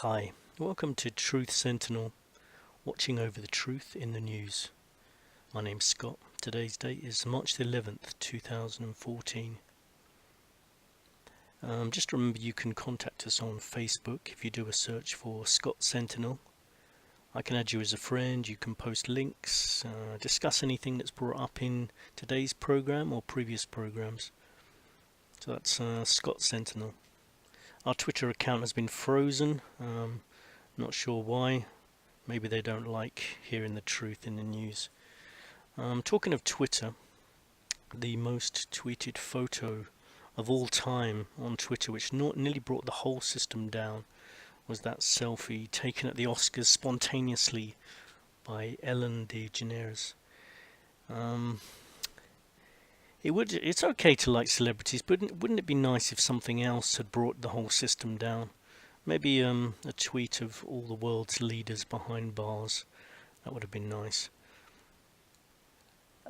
Hi, welcome to Truth Sentinel, watching over the truth in the news. My name's Scott. Today's date is March the 11th, 2014. Just remember you can contact us on Facebook if you do a search for Scott Sentinel. I can add you as a friend, you can post links, discuss anything that's brought up in today's program or previous programs. So that's Scott Sentinel. Our Twitter account has been frozen, not sure why. Maybe they don't like hearing the truth in the news. Talking of Twitter, the most tweeted photo of all time on Twitter, which nearly brought the whole system down, was that selfie taken at the Oscars spontaneously by Ellen DeGeneres. It's okay to like celebrities, but wouldn't it be nice if something else had brought the whole system down? Maybe a tweet of all the world's leaders behind bars. That would have been nice.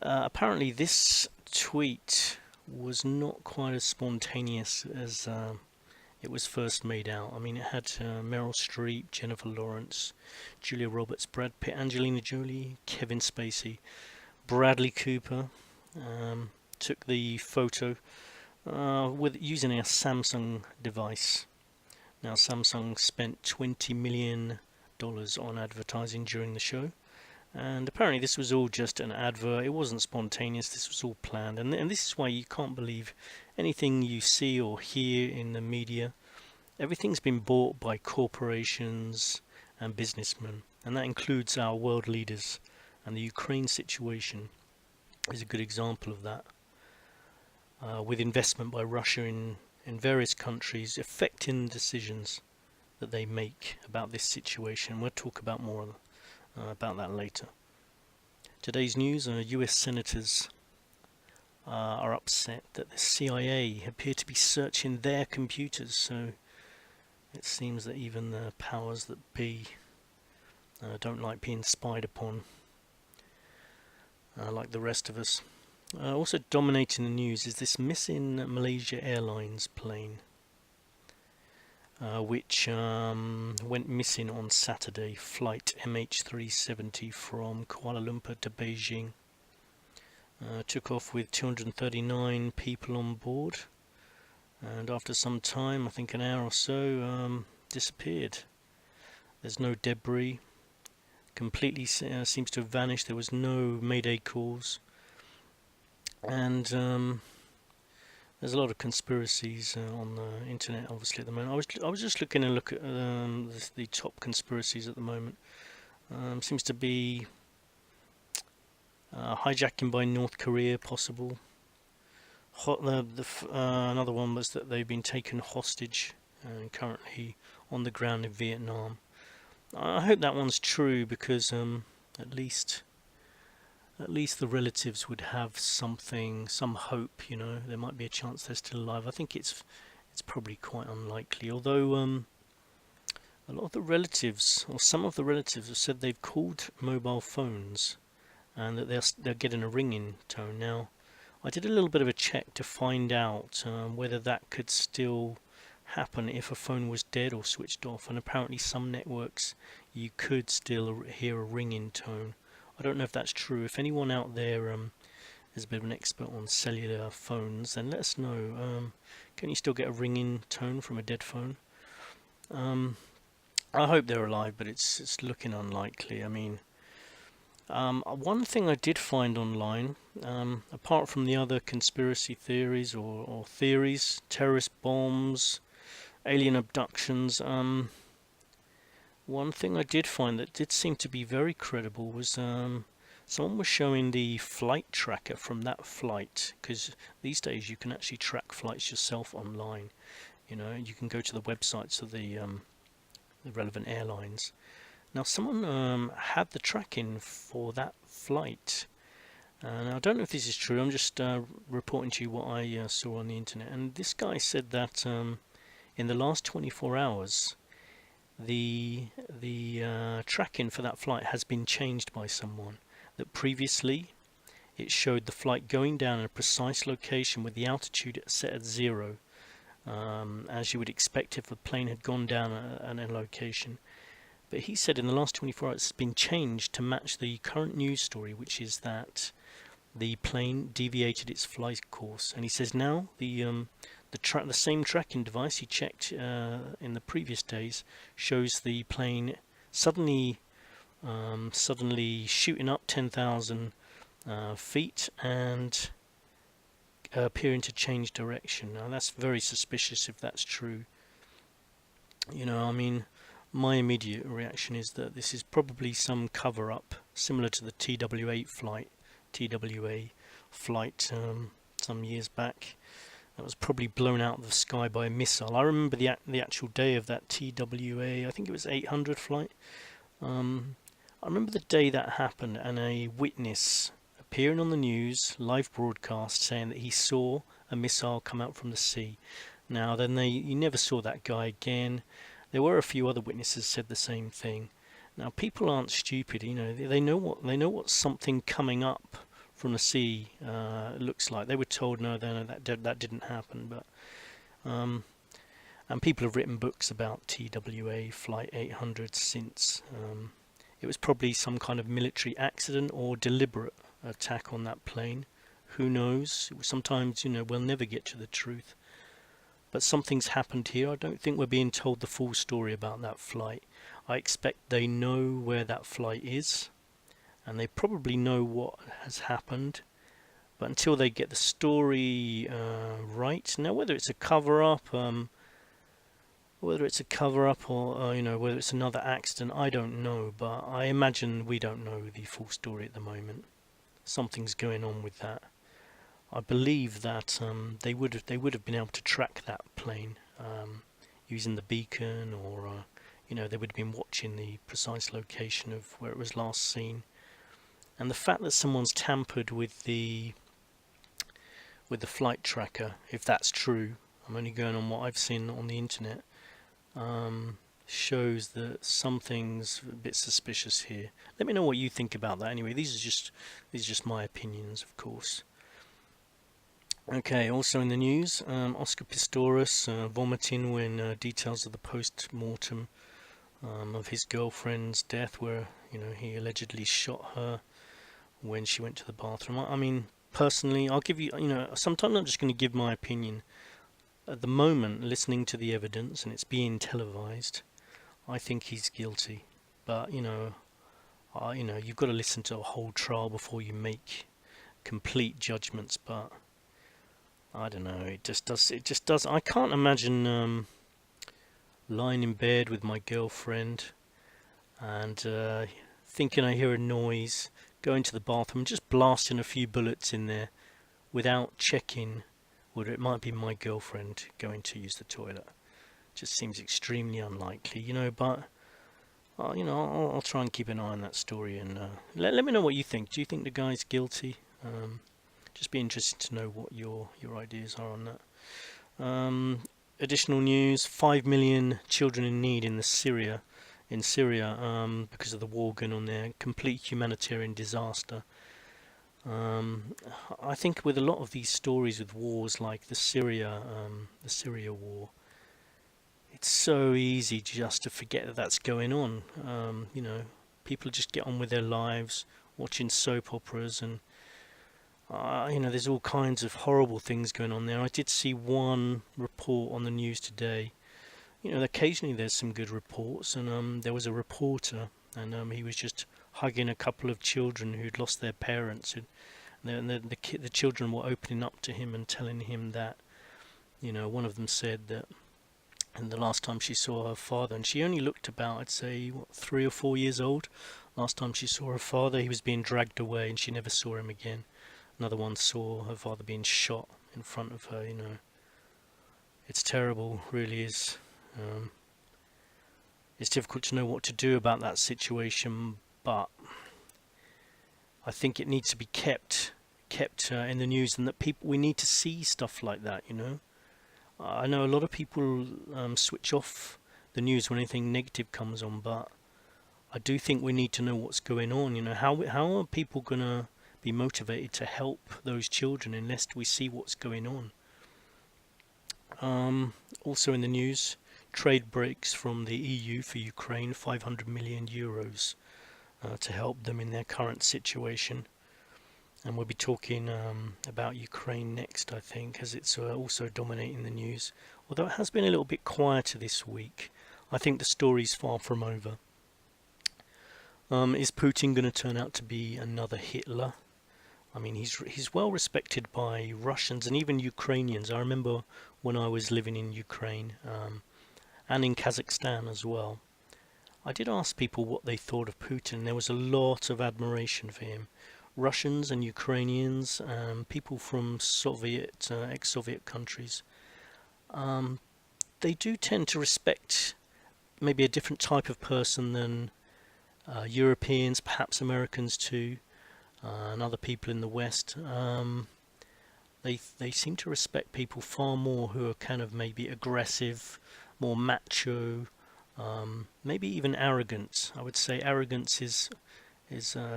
Apparently this tweet was not quite as spontaneous as it was first made out. I mean, it had Meryl Streep, Jennifer Lawrence, Julia Roberts, Brad Pitt, Angelina Jolie, Kevin Spacey, Bradley Cooper. Took the photo with using a Samsung device. Now, Samsung spent $20 million on advertising during the show, and apparently this was all just an advert. It wasn't spontaneous. This was all planned, and this is why you can't believe anything you see or hear in the media. Everything's been bought by corporations and businessmen, and that includes our world leaders. And the Ukraine situation is a good example of that. With investment by Russia in various countries affecting decisions that they make about this situation. We'll talk about more about that later. Today's news: US senators are upset that the CIA appear to be searching their computers, so it seems that even the powers that be don't like being spied upon like the rest of us. Also dominating the news is this missing Malaysia Airlines plane, which went missing on Saturday. Flight MH370 from Kuala Lumpur to Beijing. Took off with 239 people on board, and after some time, I think an hour or so, disappeared. There's no debris. Completely seems to have vanished. There was no mayday calls. And there's a lot of conspiracies on the internet, obviously, at the moment. I was just looking at the top conspiracies at the moment. Seems to be hijacking by North Korea possible. Another one was that they've been taken hostage and currently on the ground in Vietnam. I hope that one's true, because at least the relatives would have some hope, there might be a chance they're still alive. I think it's probably quite unlikely, although a lot of the relatives, or some of the relatives, have said they've called mobile phones and that they're getting a ringing tone. Now, I did a little bit of a check to find out whether that could still happen if a phone was dead or switched off, and apparently some networks you could still hear a ringing tone. I don't know if that's true. If anyone out there is a bit of an expert on cellular phones, then let us know. Can you still get a ringing tone from a dead phone? I hope they're alive, but it's looking unlikely. I mean, one thing I did find online, apart from the other conspiracy theories or theories, terrorist bombs, alien abductions, one thing I did find that did seem to be very credible was someone was showing the flight tracker from that flight, because these days you can actually track flights yourself online. You can go to the websites of the relevant airlines. Now, someone had the tracking for that flight. Now, I don't know if this is true. I'm just reporting to you what I saw on the internet. And this guy said that in the last 24 hours, the tracking for that flight has been changed by someone. That previously it showed the flight going down in a precise location with the altitude set at 0, as you would expect if a plane had gone down at a location. But he said in the last 24 hours it's been changed to match the current news story, which is that the plane deviated its flight course. And he says now the same tracking device he checked in the previous days shows the plane suddenly shooting up 10,000 feet and appearing to change direction. Now that's very suspicious if that's true. I mean, my immediate reaction is that this is probably some cover-up, similar to the TWA flight some years back. That was probably blown out of the sky by a missile. I remember the actual day of that TWA. I think it was 800 flight. I remember the day that happened, and a witness appearing on the news, live broadcast, saying that he saw a missile come out from the sea. Now, then you never saw that guy again. There were a few other witnesses said the same thing. Now, people aren't stupid. They know what something coming up from the sea looks like. They were told no, that didn't happen. But and people have written books about TWA Flight 800 since. It was probably some kind of military accident or deliberate attack on that plane. Who knows? Sometimes, we'll never get to the truth. But something's happened here. I don't think we're being told the full story about that flight. I expect they know where that flight is, and they probably know what has happened. But until they get the story right, now whether it's a cover-up, or whether it's another accident, I don't know. But I imagine we don't know the full story at the moment. Something's going on with that. I believe that they would have been able to track that plane using the beacon, or they would have been watching the precise location of where it was last seen. And the fact that someone's tampered with the flight tracker, if that's true, I'm only going on what I've seen on the internet, shows that something's a bit suspicious here. Let me know what you think about that. Anyway, these are just my opinions, of course. Okay, also in the news, Oscar Pistorius vomiting when details of the post-mortem of his girlfriend's death, where he allegedly shot her when she went to the bathroom. I mean, personally, I'll give you, sometimes I'm just going to give my opinion. At the moment, listening to the evidence, and it's being televised, I think he's guilty. But you've got to listen to a whole trial before you make complete judgments. But I don't know. It just does. I can't imagine lying in bed with my girlfriend and thinking I hear a noise, going to the bathroom, just blasting a few bullets in there without checking whether it might be my girlfriend going to use the toilet. Just seems extremely unlikely, But I'll try and keep an eye on that story, and let me know what you think. Do you think the guy's guilty? Just be interested to know what your ideas are on that. Additional news: 5 million children in need in Syria, because of the war going on there. Complete humanitarian disaster. I think with a lot of these stories with wars like the Syria war, it's so easy just to forget that that's going on. People just get on with their lives, watching soap operas, and there's all kinds of horrible things going on there. I did see one report on the news today. Occasionally there's some good reports, and there was a reporter, and he was just hugging a couple of children who'd lost their parents, and the children were opening up to him and telling him that, one of them said that, and the last time she saw her father, and she only looked about, I'd say, 3 or 4 years old. Last time she saw her father, he was being dragged away, and she never saw him again. Another one saw her father being shot in front of her. It's terrible, really is. It's difficult to know what to do about that situation, but I think it needs to be kept in the news, and that we need to see stuff like that. I know a lot of people switch off the news when anything negative comes on, but I do think we need to know what's going on. How are people gonna be motivated to help those children unless we see what's going on? Also in the news, trade breaks from the EU for Ukraine, 500 million euros to help them in their current situation. And we'll be talking about Ukraine next, I think, as it's also dominating the news. Although it has been a little bit quieter this week, I think the story's far from over. Is Putin going to turn out to be another Hitler? I mean, he's well respected by Russians and even Ukrainians. I remember when I was living in Ukraine and in Kazakhstan as well. I did ask people what they thought of Putin. There was a lot of admiration for him. Russians and Ukrainians, people from Soviet, ex-Soviet countries, they do tend to respect maybe a different type of person than Europeans, perhaps Americans too, and other people in the West. They seem to respect people far more who are kind of maybe aggressive, more macho, maybe even arrogant. I would say arrogance is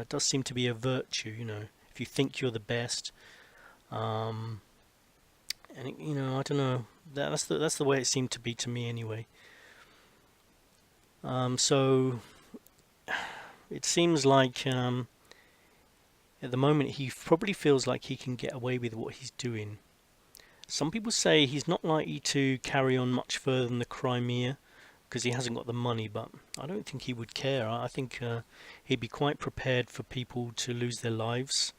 does seem to be a virtue. You know, if you think you're the best, and you know, I don't know. That's the way it seemed to be to me anyway. So it seems like at the moment he probably feels like he can get away with what he's doing. Some people say he's not likely to carry on much further than the Crimea because he hasn't got the money, but I don't think he would care. I think he'd be quite prepared for people to lose their lives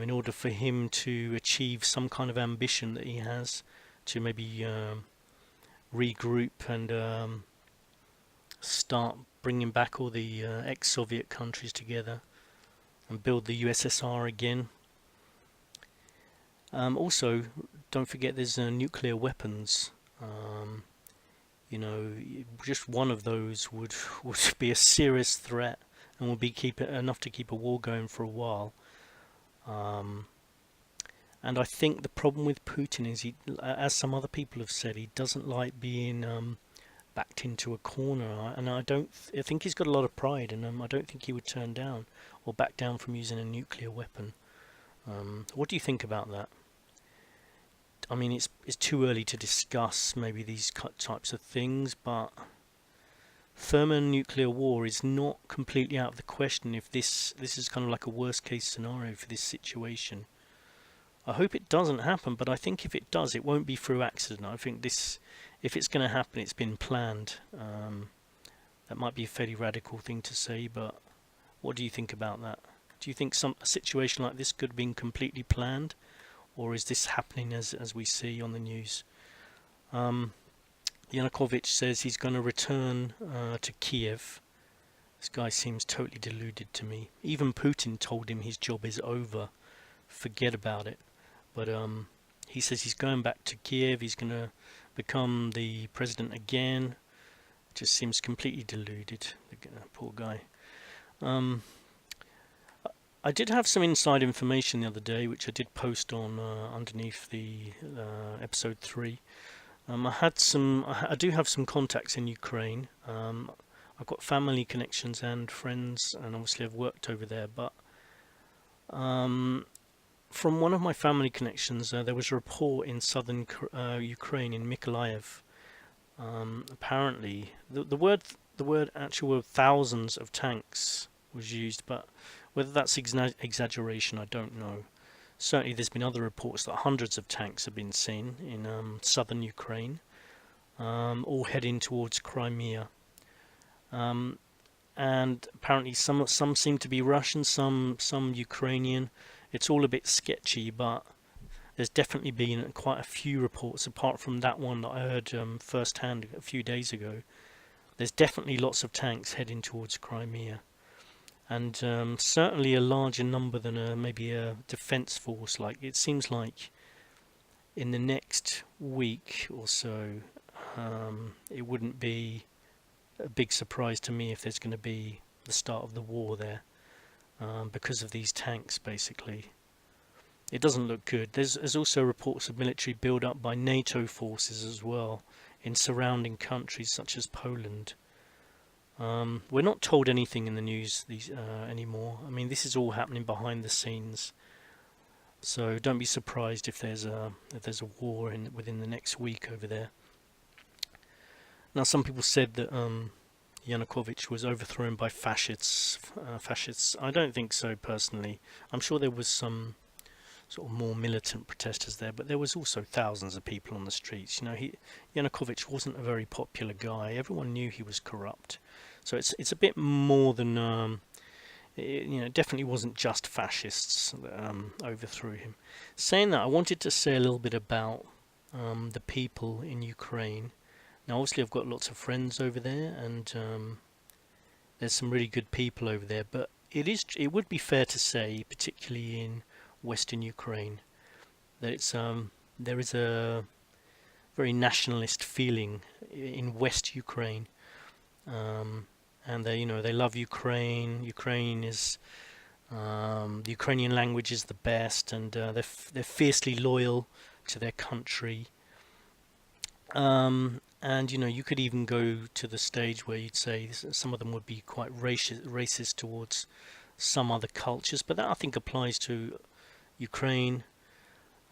in order for him to achieve some kind of ambition that he has to maybe regroup and start bringing back all the ex-Soviet countries together and build the USSR again. Also, don't forget there's nuclear weapons. You know, just one of those would be a serious threat and would be enough to keep a war going for a while. And I think the problem with Putin is as some other people have said, he doesn't like being backed into a corner. And I think he's got a lot of pride, and I don't think he would turn down or back down from using a nuclear weapon. What do you think about that? I mean, it's too early to discuss maybe these types of things, but thermonuclear war is not completely out of the question if this is kind of like a worst case scenario for this situation. I hope it doesn't happen, but I think if it does, it won't be through accident. I think if it's going to happen, it's been planned. That might be a fairly radical thing to say, but what do you think about that? Do you think a situation like this could have been completely planned? Or is this happening as we see on the news? Yanukovych says he's going to return to Kiev. This guy seems totally deluded to me. Even Putin told him his job is over. Forget about it. But he says he's going back to Kiev. He's going to become the president again. Just seems completely deluded. The poor guy. I did have some inside information the other day, which I did post on underneath the episode 3. I do have some contacts in Ukraine. I've got family connections and friends, and obviously I've worked over there. But from one of my family connections, there was a report in southern Ukraine, in Mykolaiv. Apparently, the word actual thousands of tanks was used, but whether that's exaggeration, I don't know. Certainly there's been other reports that hundreds of tanks have been seen in southern Ukraine, all heading towards Crimea. And apparently some seem to be Russian, some Ukrainian. It's all a bit sketchy, but there's definitely been quite a few reports, apart from that one that I heard firsthand a few days ago. There's definitely lots of tanks heading towards Crimea. And certainly a larger number than maybe a defence force. Like, it seems like in the next week or so, it wouldn't be a big surprise to me if there's going to be the start of the war there, because of these tanks, basically. It doesn't look good. There's also reports of military build-up by NATO forces as well in surrounding countries such as Poland. We're not told anything in the news anymore. I mean, this is all happening behind the scenes. So don't be surprised if there's a war within the next week over there. Now, some people said that Yanukovych was overthrown by fascists. Fascists. I don't think so personally. I'm sure there was some sort of more militant protesters there, but there was also thousands of people on the streets. Yanukovych wasn't a very popular guy. Everyone knew he was corrupt. So it's a bit more than it definitely wasn't just fascists that overthrew him. Saying that, I wanted to say a little bit about the people in Ukraine. Now, obviously, I've got lots of friends over there, and there's some really good people over there. But it would be fair to say, particularly in Western Ukraine, that there is a very nationalist feeling in West Ukraine, and they love Ukraine. Ukraine is the Ukrainian language is the best, and they're fiercely loyal to their country. And you could even go to the stage where you'd say some of them would be quite racist towards some other cultures, but that I think applies to Ukraine,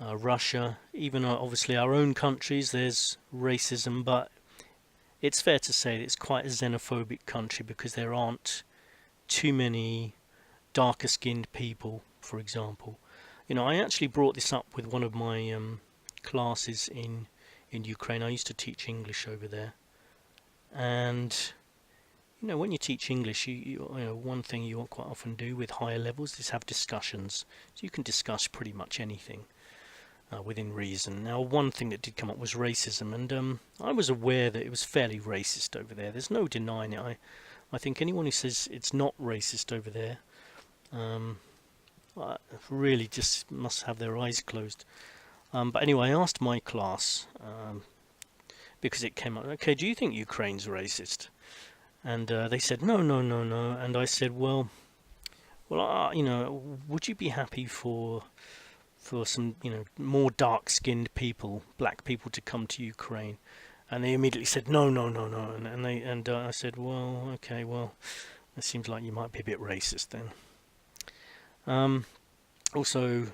Russia, even obviously our own countries. There's racism, but it's fair to say that it's quite a xenophobic country because there aren't too many darker skinned people, for example. I actually brought this up with one of my classes in Ukraine. I used to teach English over there, and when you teach English, one thing you quite often do with higher levels is have discussions. So you can discuss pretty much anything within reason. Now, one thing that did come up was racism, and I was aware that it was fairly racist over there. There's no denying it. I think anyone who says it's not racist over there really just must have their eyes closed. But anyway, I asked my class, because it came up, okay, do you think Ukraine's racist? And they said, no, no, no, no. And I said, well, would you be happy for some, more dark-skinned people, black people, to come to Ukraine? And they immediately said, no, no, no, no. And I said, well, okay, well, it seems like you might be a bit racist then. Also,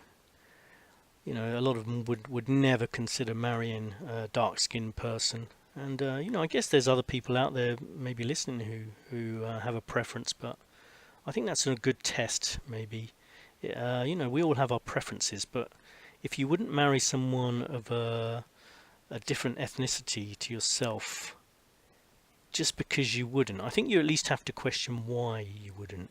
a lot of them would never consider marrying a dark-skinned person. And, I guess there's other people out there maybe listening who have a preference, but I think that's a good test, maybe. We all have our preferences, but if you wouldn't marry someone of a different ethnicity to yourself, just because you wouldn't, I think you at least have to question why you wouldn't,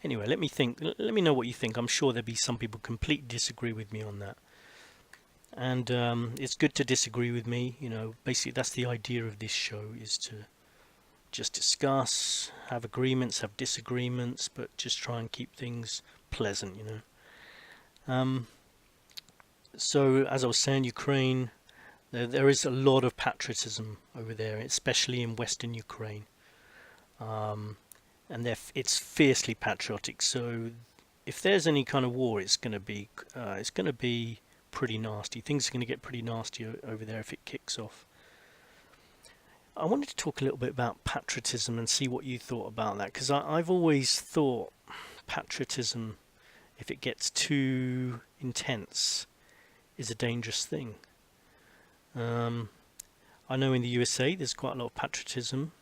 Anyway, let me know what you think. I'm sure there'll be some people completely disagree with me on that. And it's good to disagree with me. Basically that's the idea of this show, is to just discuss, have agreements, have disagreements, but just try and keep things pleasant, So, as I was saying, Ukraine, there is a lot of patriotism over there, especially in Western Ukraine. And it's fiercely patriotic. So, if there's any kind of war, it's going to be pretty nasty. Things are going to get pretty nasty over there if it kicks off. I wanted to talk a little bit about patriotism and see what you thought about that, because I've always thought patriotism, if it gets too intense, is a dangerous thing. I know in the USA there's quite a lot of patriotism.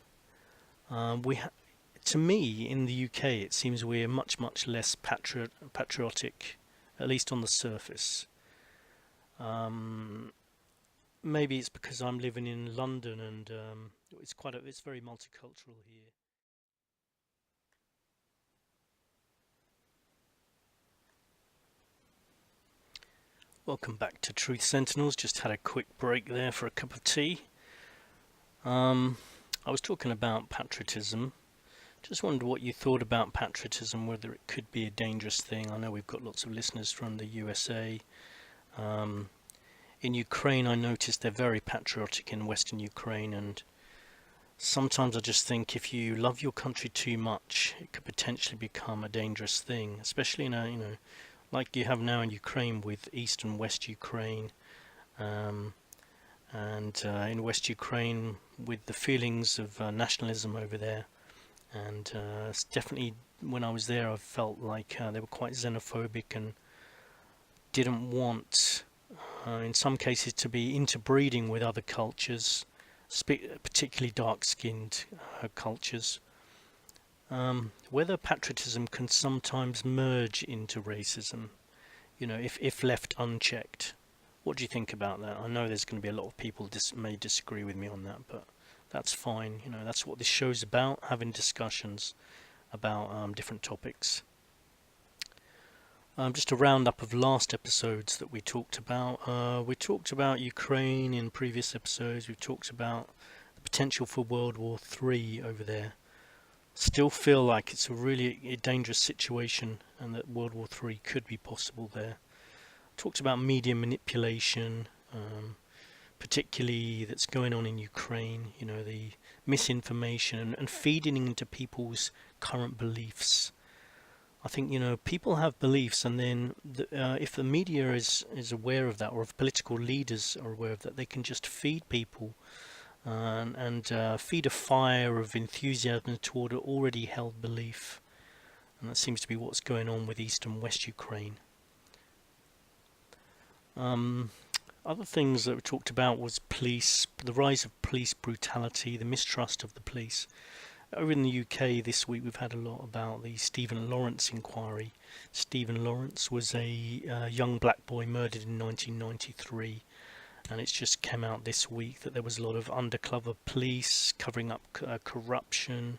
To me, in the UK, it seems we're much, much less patriotic, at least on the surface. Maybe it's because I'm living in London, and it's very multicultural here. Welcome back to Truth Sentinels. Just had a quick break there for a cup of tea. I was talking about patriotism. Just wondered what you thought about patriotism, whether it could be a dangerous thing. I know we've got lots of listeners from the USA. In Ukraine, I noticed they're very patriotic in Western Ukraine, and sometimes I just think if you love your country too much, it could potentially become a dangerous thing, especially in like you have now in Ukraine with East and West Ukraine, and in West Ukraine with the feelings of nationalism over there. and it's definitely, when I was there, I felt like they were quite xenophobic and didn't want, in some cases, to be interbreeding with other cultures, particularly dark-skinned cultures. Whether patriotism can sometimes merge into racism, if left unchecked. What do you think about that? I know there's going to be a lot of people may disagree with me on that, but that's fine. That's what this show's about, having discussions about different topics. Just a roundup of last episodes that we talked about. We talked about Ukraine in previous episodes. We've talked about the potential for World War III over there. Still feel like it's a really dangerous situation and that World War III could be possible there. Talked about media manipulation, particularly that's going on in Ukraine, the misinformation and feeding into people's current beliefs. I think, people have beliefs, and then if the media is aware of that, or if political leaders are aware of that, they can just feed people and feed a fire of enthusiasm toward an already held belief. And that seems to be what's going on with East and West Ukraine. Other things that we talked about was the rise of police brutality, the mistrust of the police. Over in the UK this week we've had a lot about the Stephen Lawrence inquiry. Stephen Lawrence was a young black boy murdered in 1993, and it's just come out this week that there was a lot of undercover police covering up corruption,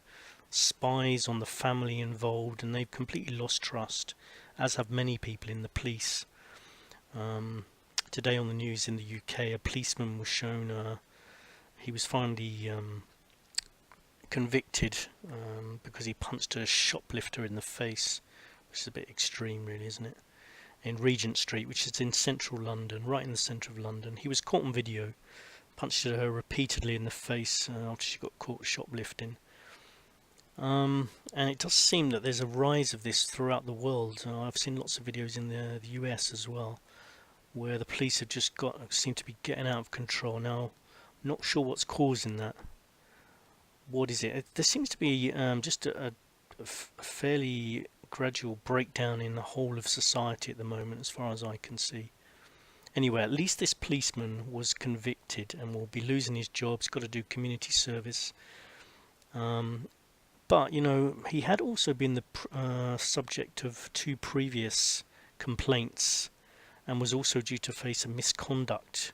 spies on the family involved, and they've completely lost trust, as have many people in the police. Today on the news in the UK, a policeman was shown, he was finally convicted because he punched a shoplifter in the face, which is a bit extreme really, isn't it? In Regent Street, which is in central London, right in the centre of London. He was caught on video, punched her repeatedly in the face after she got caught shoplifting. And it does seem that there's a rise of this throughout the world. I've seen lots of videos in the US as well, where the police have just seem to be getting out of control. Now, I'm not sure what's causing that. What is it? There seems to be just a fairly gradual breakdown in the whole of society at the moment, as far as I can see. Anyway, at least this policeman was convicted and will be losing his job. He's got to do community service. But, he had also been the subject of 2 previous complaints and was also due to face a misconduct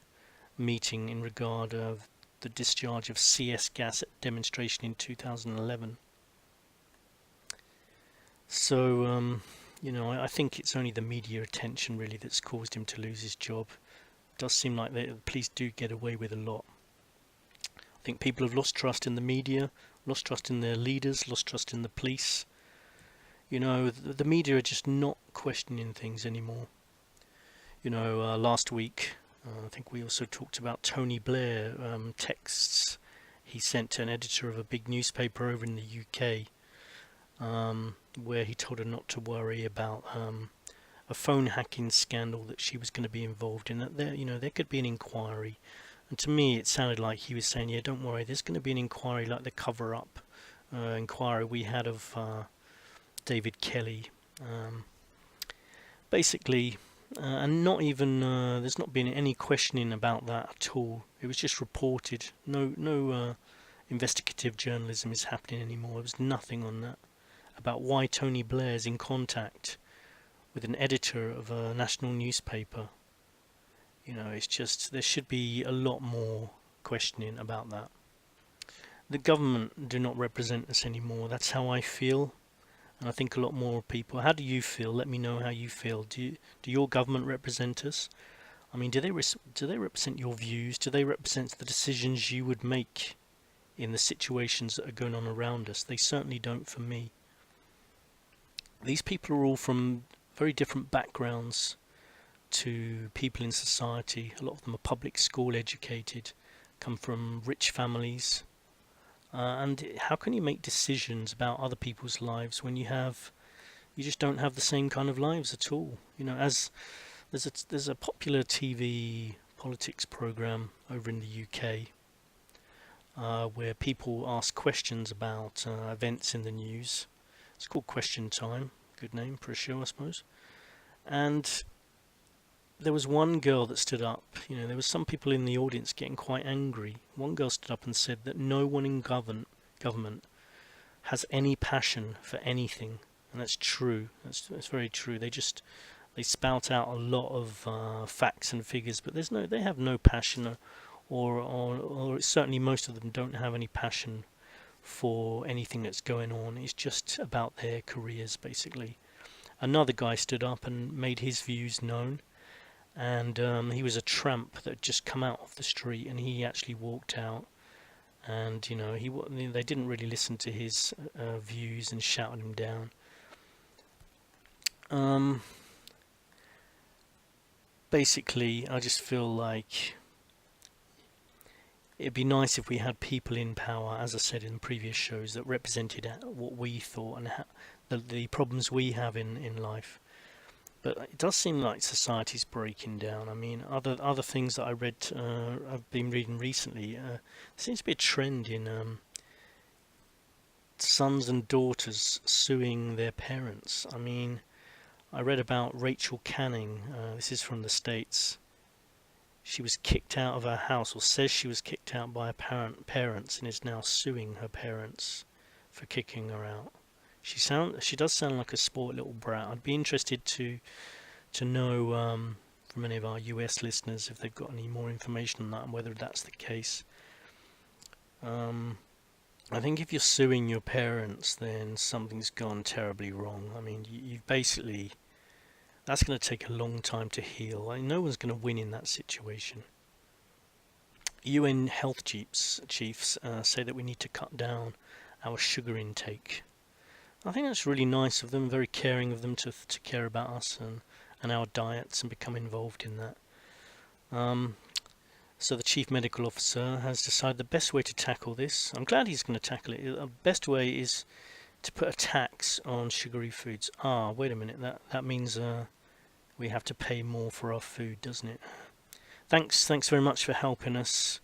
meeting in regard of the discharge of CS gas at demonstration in 2011. So, I think it's only the media attention really that's caused him to lose his job. It does seem like the police do get away with a lot. I think people have lost trust in the media, lost trust in their leaders, lost trust in the police. The media are just not questioning things anymore. Last week, I think we also talked about Tony Blair texts he sent to an editor of a big newspaper over in the UK, where he told her not to worry about a phone hacking scandal that she was going to be involved in. That there could be an inquiry, and to me it sounded like he was saying, yeah, don't worry, there's going to be an inquiry like the cover-up inquiry we had of David Kelly. Basically. And not even there's not been any questioning about that at all. It was just reported. No investigative journalism is happening anymore. There was nothing on that about why Tony Blair's in contact with an editor of a national newspaper. It's just there should be a lot more questioning about that. The government do not represent us anymore. That's how I feel. And I think a lot more people. How do you feel? Let me know how you feel. Do your government represent us? I mean, do they represent your views? Do they represent the decisions you would make in the situations that are going on around us? They certainly don't for me. These people are all from very different backgrounds to people in society. A lot of them are public school educated, come from rich families. And how can you make decisions about other people's lives when you just don't have the same kind of lives at all? As there's a popular TV politics program over in the UK. where people ask questions about events in the news. It's called Question Time. Good name for a show, I suppose. And there was one girl that stood up. There was some people in the audience getting quite angry. One girl stood up and said that no one in government has any passion for anything, and that's true. That's very true. They spout out a lot of facts and figures, but they have no passion, or certainly most of them don't have any passion for anything that's going on. It's just about their careers, basically. Another guy stood up and made his views known, and he was a tramp that had just come out of the street, and he actually walked out, and they didn't really listen to his views and shouted him down. Basically, I just feel like it'd be nice if we had people in power, as I said in previous shows, that represented what we thought and the problems we have in life. But it does seem like society's breaking down. I mean, other things that I've been reading recently. There seems to be a trend in sons and daughters suing their parents. I mean, I read about Rachel Canning. This is from the States. She was kicked out of her house, or says she was kicked out by her parents, and is now suing her parents for kicking her out. She does sound like a spoiled little brat. I'd be interested to know from any of our US listeners if they've got any more information on that and whether that's the case. I think if you're suing your parents, then something's gone terribly wrong. I mean, you basically, that's going to take a long time to heal. No one's going to win in that situation. UN health chiefs say that we need to cut down our sugar intake. I think that's really nice of them, very caring of them to care about us and our diets and become involved in that. So the chief medical officer has decided the best way to tackle this, I'm glad he's going to tackle it, the best way is to put a tax on sugary foods. Wait a minute, that means we have to pay more for our food, doesn't it? Thanks very much for helping us.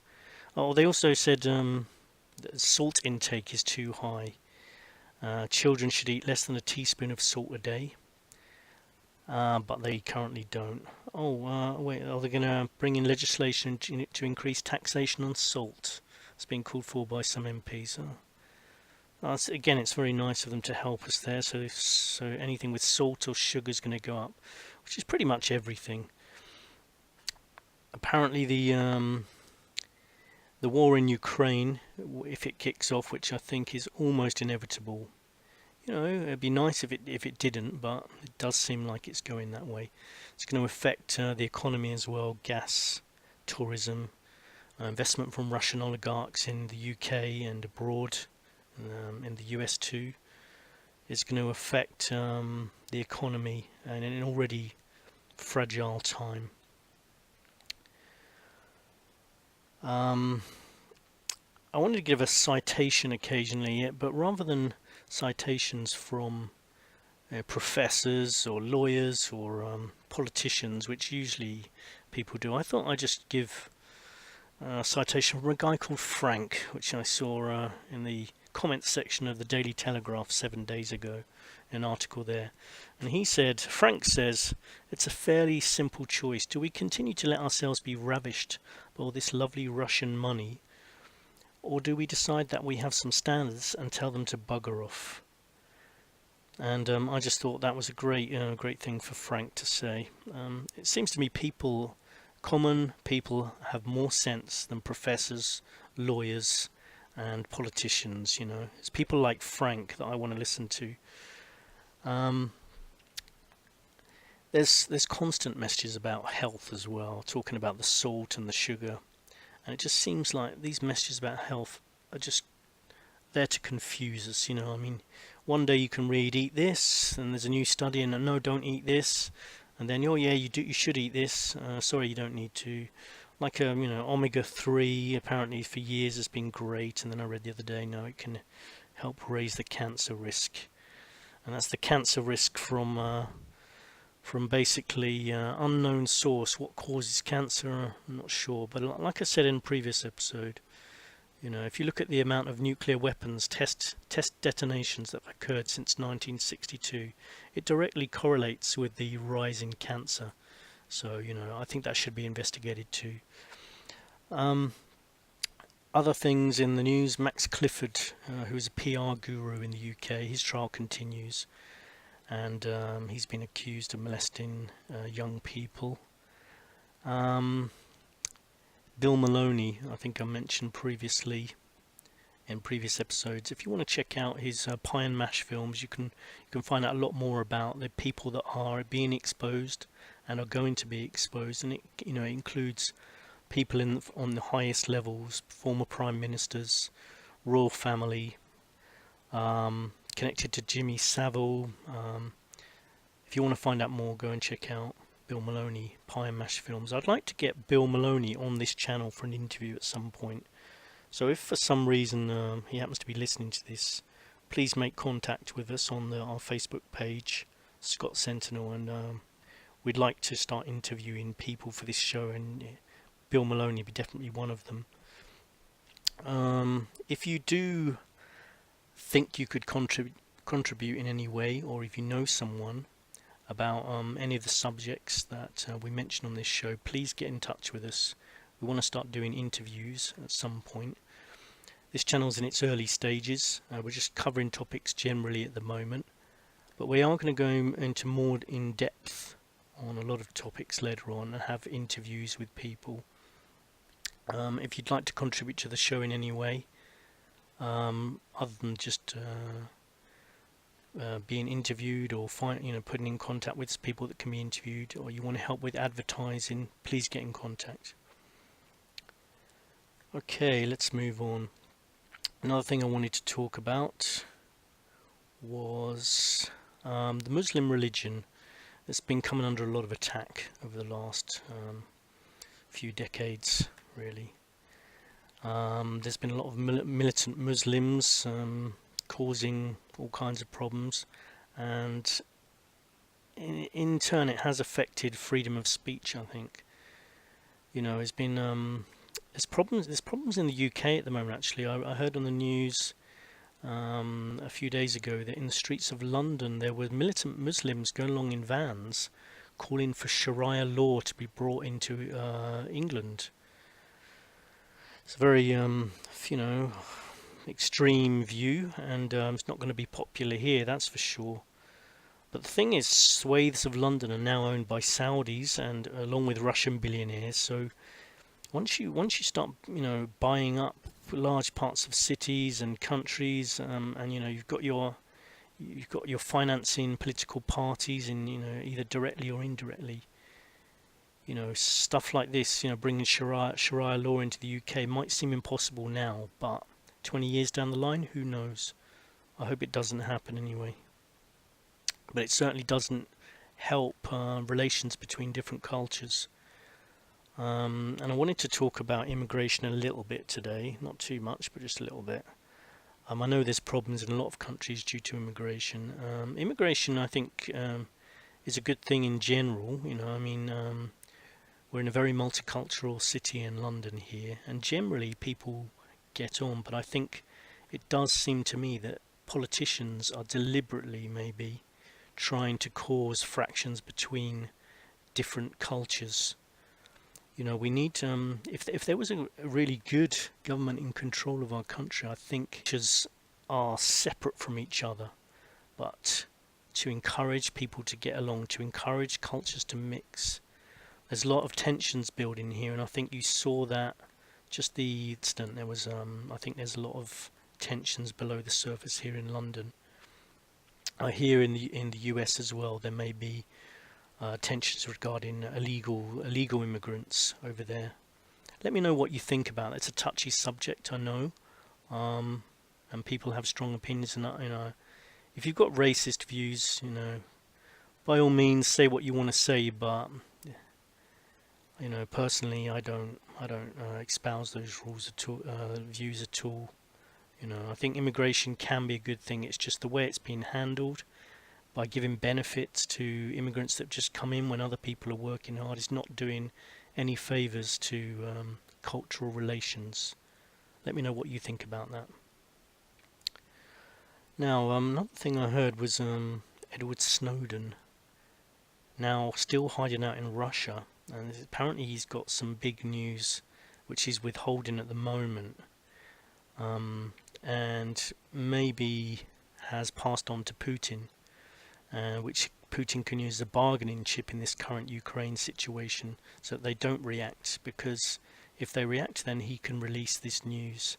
They also said that salt intake is too high. Children should eat less than a teaspoon of salt a day, but they currently don't. Wait, are they going to bring in legislation to increase taxation on salt? It's been called for by some MPs. Again, it's very nice of them to help us there. So anything with salt or sugar is going to go up, which is pretty much everything. Apparently, the war in Ukraine, if it kicks off, which I think is almost inevitable. It'd be nice if it didn't, but it does seem like it's going that way. It's going to affect the economy as well, gas, tourism, investment from Russian oligarchs in the UK and abroad, in the US too. It's going to affect the economy and in an already fragile time. I wanted to give a citation occasionally, but rather than citations from professors or lawyers or politicians, which usually people do, I thought I'd just give a citation from a guy called Frank, which I saw in the comments section of the Daily Telegraph 7 days ago, an article there. And he said, Frank says, it's a fairly simple choice. Do we continue to let ourselves be ravished by all this lovely Russian money, or do we decide that we have some standards and tell them to bugger off? And I just thought that was a great thing for Frank to say. It seems to me common people have more sense than professors, lawyers, and politicians. It's people like Frank that I want to listen to. There's constant messages about health as well, talking about the salt and the sugar, and it just seems like these messages about health are just there to confuse us. I mean, one day you can read eat this, and there's a new study, and no, don't eat this, and then you should eat this. Sorry, you don't need to. Like omega-3 apparently for years has been great, and then I read the other day, no, it can help raise the cancer risk, and that's the cancer risk from basically unknown source. What causes cancer, I'm not sure, but like I said in a previous episode, If you look at the amount of nuclear weapons test detonations that have occurred since 1962, it directly correlates with the rise in cancer. So, I think that should be investigated too. Um, Other things in the news: Max Clifford, who's a PR guru in the UK, his trial continues, and he's been accused of molesting young people. Bill Maloney, I think I mentioned previously in previous episodes. If you want to check out his Pie and Mash films, you can find out a lot more about the people that are being exposed and are going to be exposed, and it includes people on the highest levels, former prime ministers, royal family, connected to Jimmy Savile. If you want to find out more, go and check out Bill Maloney, Pie and Mash Films. I'd like to get Bill Maloney on this channel for an interview at some point. So if for some reason he happens to be listening to this, please make contact with us on our Facebook page, Scott Sentinel, and we'd like to start interviewing people for this show, and Bill Maloney would be definitely one of them. If you do think you could contribute in any way, or if you know someone about any of the subjects that we mention on this show, please get in touch with us. We want to start doing interviews at some point. This channel's in its early stages. We're just covering topics generally at the moment, but we are going to go into more in depth on a lot of topics later on and have interviews with people. If you'd like to contribute to the show in any way, other than just being interviewed or putting in contact with people that can be interviewed, or you want to help with advertising, please get in contact. Okay, let's move on. Another thing I wanted to talk about was the Muslim religion that's been coming under a lot of attack over the last few decades, really. There's been a lot of militant Muslims causing all kinds of problems, and in turn it has affected freedom of speech, I think. There's been there's problems in the UK at the moment, actually. I heard on the news a few days ago that in the streets of London there were militant Muslims going along in vans calling for Sharia law to be brought into England. It's a very extreme view, and it's not going to be popular here, that's for sure. But the thing is, swathes of London are now owned by Saudis, and along with Russian billionaires. So once you start buying up large parts of cities and countries, and you've got your financing political parties in either directly or indirectly. Stuff like this, bringing Sharia law into the UK might seem impossible now, but 20 years down the line, who knows? I hope it doesn't happen anyway. But it certainly doesn't help relations between different cultures. And I wanted to talk about immigration a little bit today, not too much, but just a little bit. I know there's problems in a lot of countries due to immigration. Immigration, I think, is a good thing in general. We're in a very multicultural city in London here, and generally people get on, but I think it does seem to me that politicians are deliberately maybe trying to cause fractions between different cultures. We need if there was a really good government in control of our country, I think cultures are separate from each other, but to encourage people to get along, to encourage cultures to mix. There's a lot of tensions building here, and I think you saw that just the instant there was I think there's a lot of tensions below the surface here in London. I hear in the US as well there may be tensions regarding illegal immigrants over there. Let me know what you think about it. It's a touchy subject, I know, and people have strong opinions, and if you've got racist views, by all means say what you want to say, but personally I don't espouse those views at all. I think immigration can be a good thing. It's just the way it's been handled, by giving benefits to immigrants that just come in when other people are working hard, is not doing any favours to cultural relations. Let me know what you think about that. Now, another thing I heard was Edward Snowden, now still hiding out in Russia, and apparently he's got some big news which he's withholding at the moment, and maybe has passed on to Putin, which Putin can use as a bargaining chip in this current Ukraine situation, so that they don't react, because if they react then he can release this news.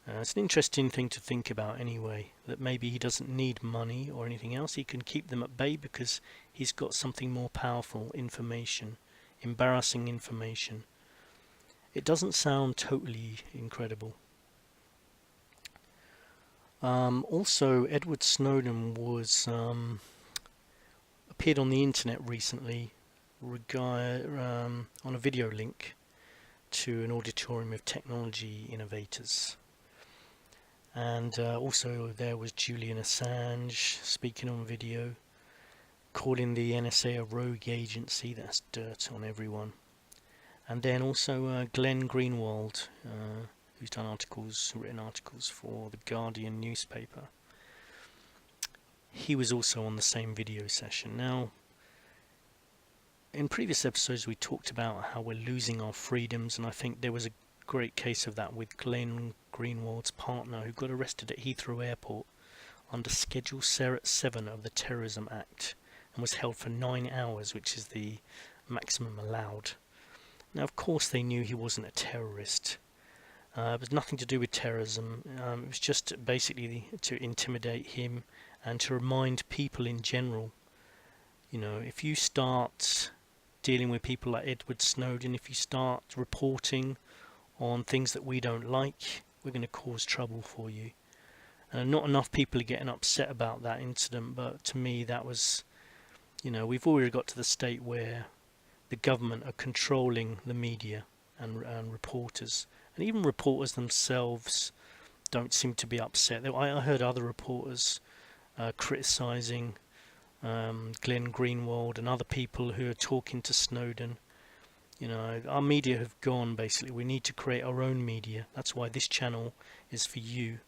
It's an interesting thing to think about anyway, that maybe he doesn't need money or anything else, he can keep them at bay because he's got something more powerful, information, embarrassing information. It doesn't sound totally incredible. Also, Edward Snowden was appeared on the internet recently on a video link to an auditorium of technology innovators. And also there was Julian Assange speaking on video, calling the NSA a rogue agency. That's dirt on everyone. And then also Glenn Greenwald, who's done written articles for the Guardian newspaper. He was also on the same video session. Now, in previous episodes we talked about how we're losing our freedoms, and I think there was a great case of that with Glenn Greenwald's partner, who got arrested at Heathrow Airport under Schedule 7 of the Terrorism Act and was held for 9 hours, which is the maximum allowed. Now, of course, they knew he wasn't a terrorist. It was nothing to do with terrorism. It was just basically to intimidate him and to remind people in general, if you start dealing with people like Edward Snowden, if you start reporting on things that we don't like, we're going to cause trouble for you. And not enough people are getting upset about that incident, but to me that was, we've already got to the state where the government are controlling the media and reporters, and even reporters themselves don't seem to be upset. I heard other reporters criticising Glenn Greenwald and other people who are talking to Snowden. Our media have gone, basically. We need to create our own media. That's why this channel is for you.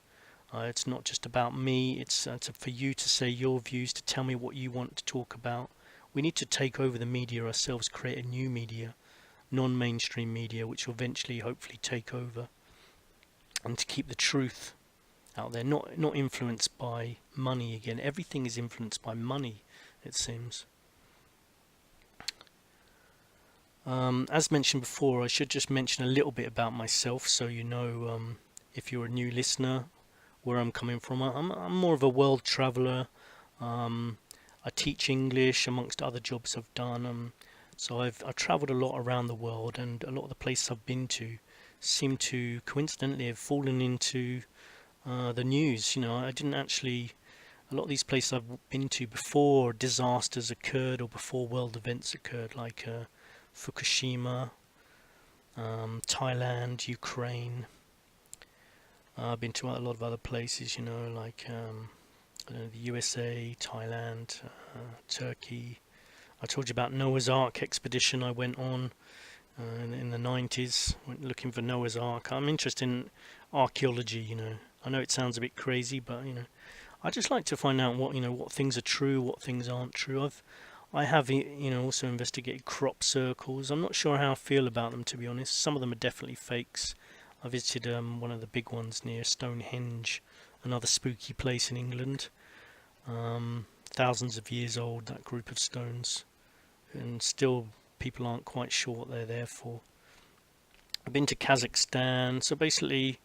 It's not just about me, it's for you to say your views, to tell me what you want to talk about. We need to take over the media ourselves, create a new media, non-mainstream media, which will eventually hopefully take over, and to keep the truth out there, not influenced by money again. Everything is influenced by money, it seems. As mentioned before, I should just mention a little bit about myself, so if you're a new listener, where I'm coming from. I'm more of a world traveller. I teach English amongst other jobs I've done. So I've travelled a lot around the world, and a lot of the places I've been to seem to coincidentally have fallen into the news. I didn't actually. A lot of these places I've been to before disasters occurred or before world events occurred, like Fukushima, Thailand, Ukraine. I've been to a lot of other places, like the USA, Thailand, Turkey. I told you about Noah's Ark expedition I went on in the 90s, went looking for Noah's Ark. I'm interested in archaeology, I know it sounds a bit crazy, but I just like to find out what things are true, what things aren't true. I have also investigated crop circles. I'm not sure how I feel about them, to be honest. Some of them are definitely fakes. I visited one of the big ones near Stonehenge, another spooky place in England. Thousands of years old, that group of stones, and still people aren't quite sure what they're there for. I've been to Kazakhstan, so basically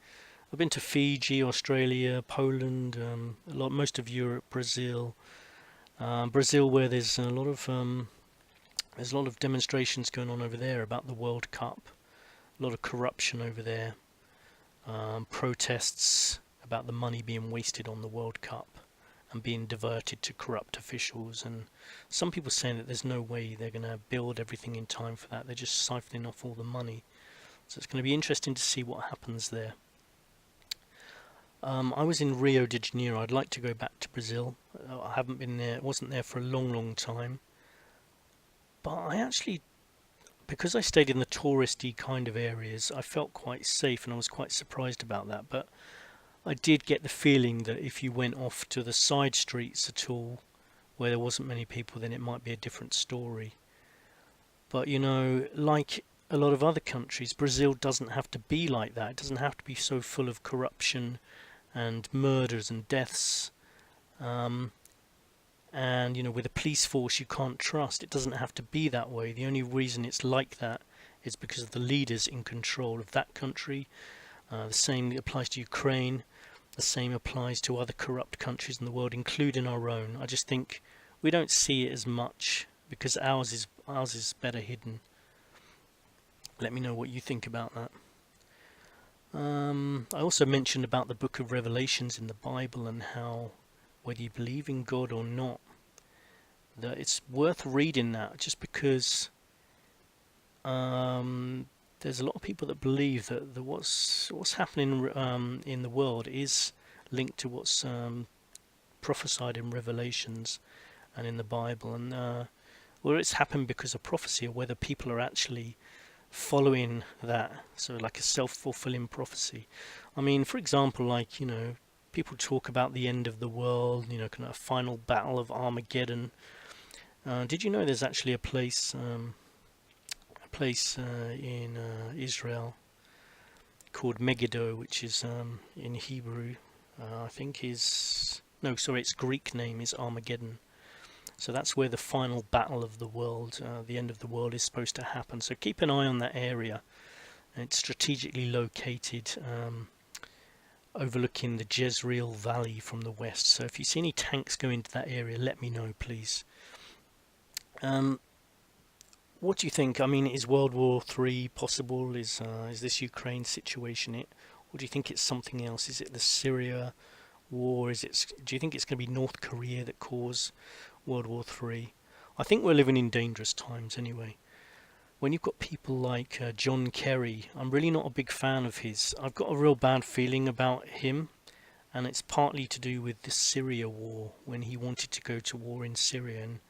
I've been to Fiji, Australia, Poland, most of Europe, Brazil. Brazil, where there's a lot of demonstrations going on over there about the World Cup. A lot of corruption over there. Protests about the money being wasted on the World Cup and being diverted to corrupt officials. And some people saying that there's no way they're going to build everything in time for that. They're just siphoning off all the money. So it's going to be interesting to see what happens there. I was in Rio de Janeiro. I'd like to go back to Brazil. I haven't been there. Wasn't there for a long time. But because I stayed in the touristy kind of areas, I felt quite safe, and I was quite surprised about that. But I did get the feeling that if you went off to the side streets at all, where there wasn't many people, then it might be a different story. But like a lot of other countries, Brazil doesn't have to be like that. It doesn't have to be so full of corruption and murders and deaths. Um, and with a police force you can't trust. It doesn't have to be that way. The only reason it's like that is because of the leaders in control of that country. The same applies to Ukraine. The same applies to other corrupt countries in the world, including our own. I just think we don't see it as much because ours is better hidden. Let me know what you think about that. I also mentioned about the book of Revelations in the Bible and how, whether you believe in God or not, that it's worth reading that, just because there's a lot of people that believe that what's happening in the world is linked to what's prophesied in Revelations and in the Bible, and whether it's happened because of prophecy or whether people are actually following that, so like a self-fulfilling prophecy. I mean, for example, like people talk about the end of the world, kind of a final battle of Armageddon. Did you know there's actually a place in Israel called Megiddo, which is in Hebrew, I think is no, sorry, its Greek name is Armageddon. So that's where the final battle of the world, the end of the world, is supposed to happen. So keep an eye on that area. It's strategically located, overlooking the Jezreel Valley from the west. So if you see any tanks go into that area, let me know, please. What do you think? I mean, is World War III possible? Is this Ukraine situation it? Or do you think it's something else? Is it the Syria war? Do you think it's going to be North Korea that caused World War III? I think we're living in dangerous times anyway. When you've got people like John Kerry, I'm really not a big fan of his. I've got a real bad feeling about him, and it's partly to do with the Syria war, when he wanted to go to war in Syria, and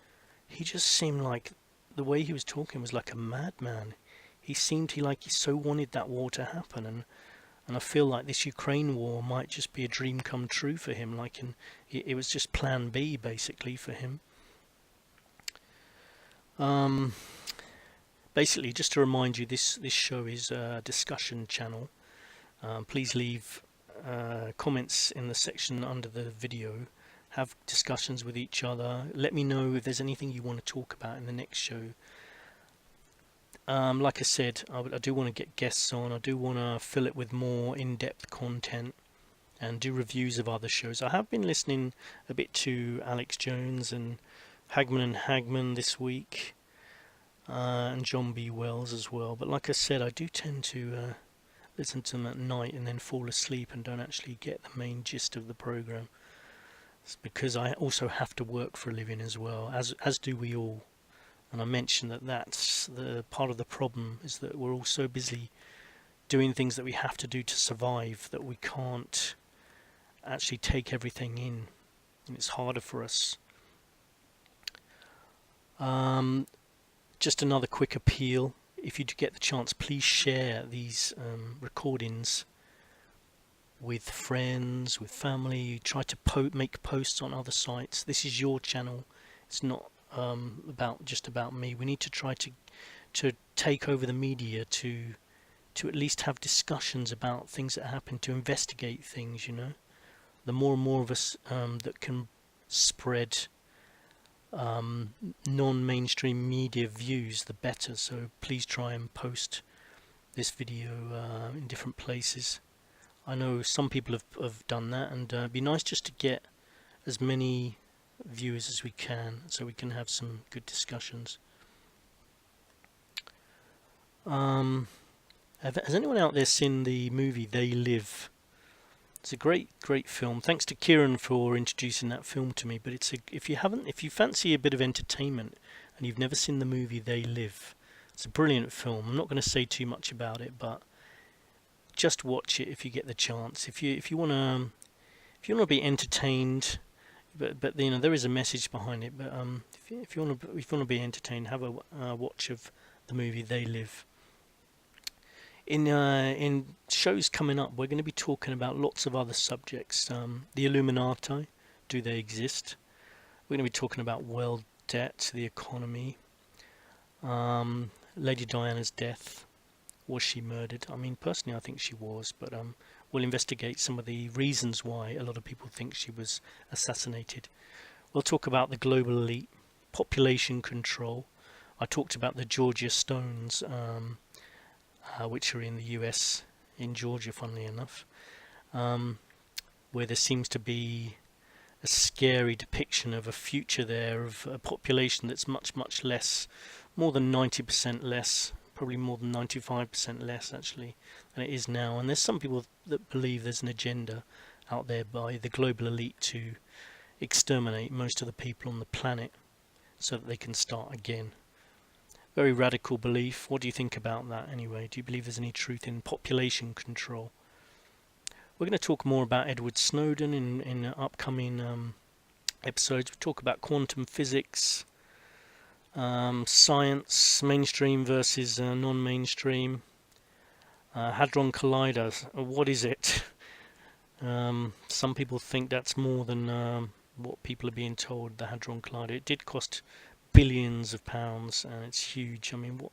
he just seemed like, the way he was talking was like a madman. He seemed like he so wanted that war to happen, and I feel like this Ukraine war might just be a dream come true for him. It was just Plan B basically for him. Basically, just to remind you, this show is a discussion channel. Please leave comments in the section under the video. Have discussions with each other. Let me know if there's anything you want to talk about in the next show. Like I said, I do want to get guests on. I do want to fill it with more in-depth content and do reviews of other shows. I have been listening a bit to Alex Jones and Hagman this week, and John B. Wells as well. But like I said, I do tend to listen to them at night and then fall asleep and don't actually get the main gist of the program. It's because I also have to work for a living as well, as do we all. And I mentioned that's the part of the problem, is that we're all so busy doing things that we have to do to survive that we can't actually take everything in, and it's harder for us. Just another quick appeal: if you do get the chance, please share these recordings with friends, with family. Try to make posts on other sites. This is your channel. It's not just about me. We need to try to take over the media, to at least have discussions about things that happen, to investigate things. The more and more of us that can spread non-mainstream media views, the better. So please try and post this video in different places. I know some people have done that, and it'd be nice just to get as many viewers as we can, so we can have some good discussions. Has anyone out there seen the movie They Live? It's a great film. Thanks to Kieran for introducing that film to me. But if you fancy a bit of entertainment and you've never seen the movie They Live, it's a brilliant film. I'm not going to say too much about it, but just watch it if you get the chance. If you want to be entertained, but there is a message behind it. But if you want to be entertained, have a watch of the movie They Live. In shows coming up, we're going to be talking about lots of other subjects. The Illuminati, do they exist? We're going to be talking about world debt, the economy, Lady Diana's death. Was she murdered? I mean, personally, I think she was, but we'll investigate some of the reasons why a lot of people think she was assassinated. We'll talk about the global elite, population control. I talked about the Georgia Stones, which are in the US, in Georgia, funnily enough, where there seems to be a scary depiction of a future there of a population that's much, much less, more than 90% less, probably more than 95% less actually than it is now. And there's some people that believe there's an agenda out there by the global elite to exterminate most of the people on the planet so that they can start again. Very radical belief. What do you think about that anyway? Do you believe there's any truth in population control? We're going to talk more about Edward Snowden in upcoming episodes. We talk about quantum physics, science, mainstream versus non-mainstream. Hadron Collider, what is it? Some people think that's more than what people are being told, the Hadron Collider. It did cost billions of pounds and it's huge. I mean, what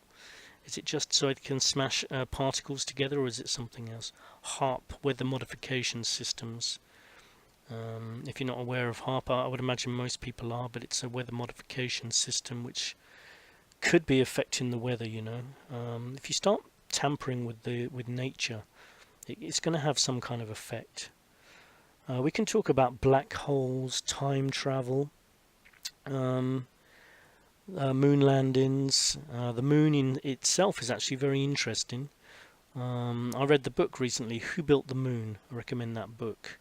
is it, just so it can smash particles together, or is it something else? HARP, weather modification systems. If you're not aware of HARP, I would imagine most people are, but it's a weather modification system which could be affecting the weather, you know. If you start tampering with nature, it's going to have some kind of effect. We can talk about black holes, time travel, moon landings. The moon in itself is actually very interesting. I read the book recently, Who Built the Moon? I recommend that book.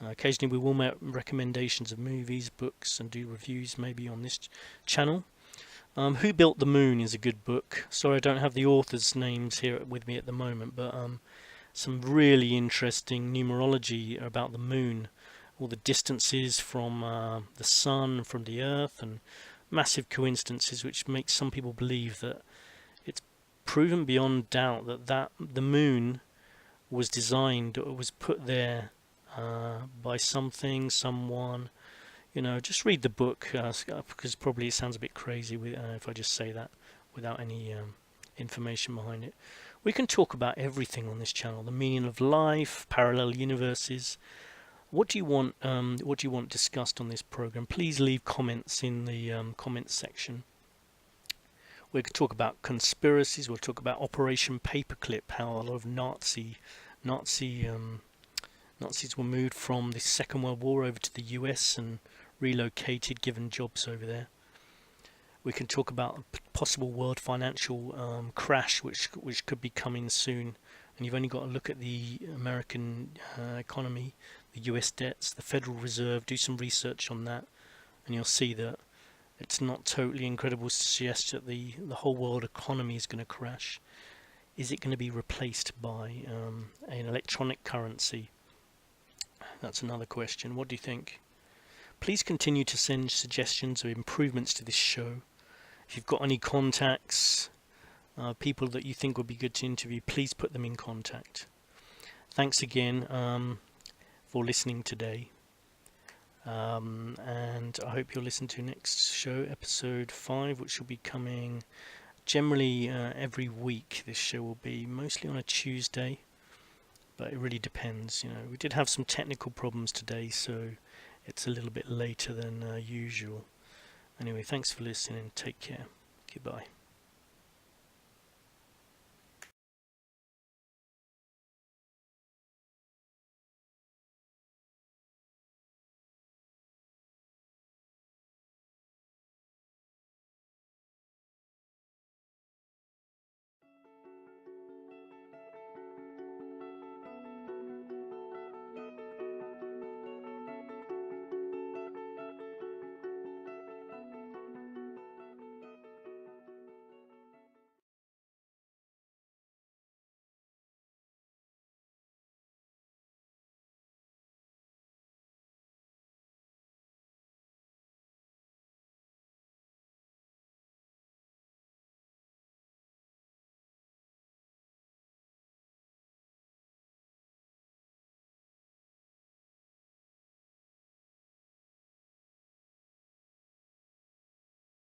Occasionally we will make recommendations of movies, books, and do reviews maybe on this channel. Who Built the Moon is a good book. Sorry I don't have the authors' names here with me at the moment, but some really interesting numerology about the moon, all the distances from the sun, from the earth, and massive coincidences which make some people believe that it's proven beyond doubt that the moon was designed, or was put there by something, someone. You know, just read the book, because probably it sounds a bit crazy if I just say that without any information behind it. We can talk about everything on this channel: the meaning of life, parallel universes. What do you want? What do you want discussed on this program? Please leave comments in the comments section. We could talk about conspiracies. We'll talk about Operation Paperclip, how a lot of Nazis were moved from the Second World War over to the US and relocated, given jobs over there. We can talk about a possible world financial crash which could be coming soon, and you've only got to look at the American economy, the US debts, the Federal Reserve, do some research on that, and you'll see that it's not totally incredible to suggest that the whole world economy is going to crash. Is it going to be replaced by an electronic currency? That's another question. What do you think? Please continue to send suggestions or improvements to this show. If you've got any contacts, people that you think would be good to interview, please put them in contact. Thanks again for listening today. And I hope you'll listen to next show, episode 5, which will be coming generally every week. This show will be mostly on a Tuesday, but it really depends. You know, we did have some technical problems today, so it's a little bit later than usual. Anyway, thanks for listening. Take care. Goodbye.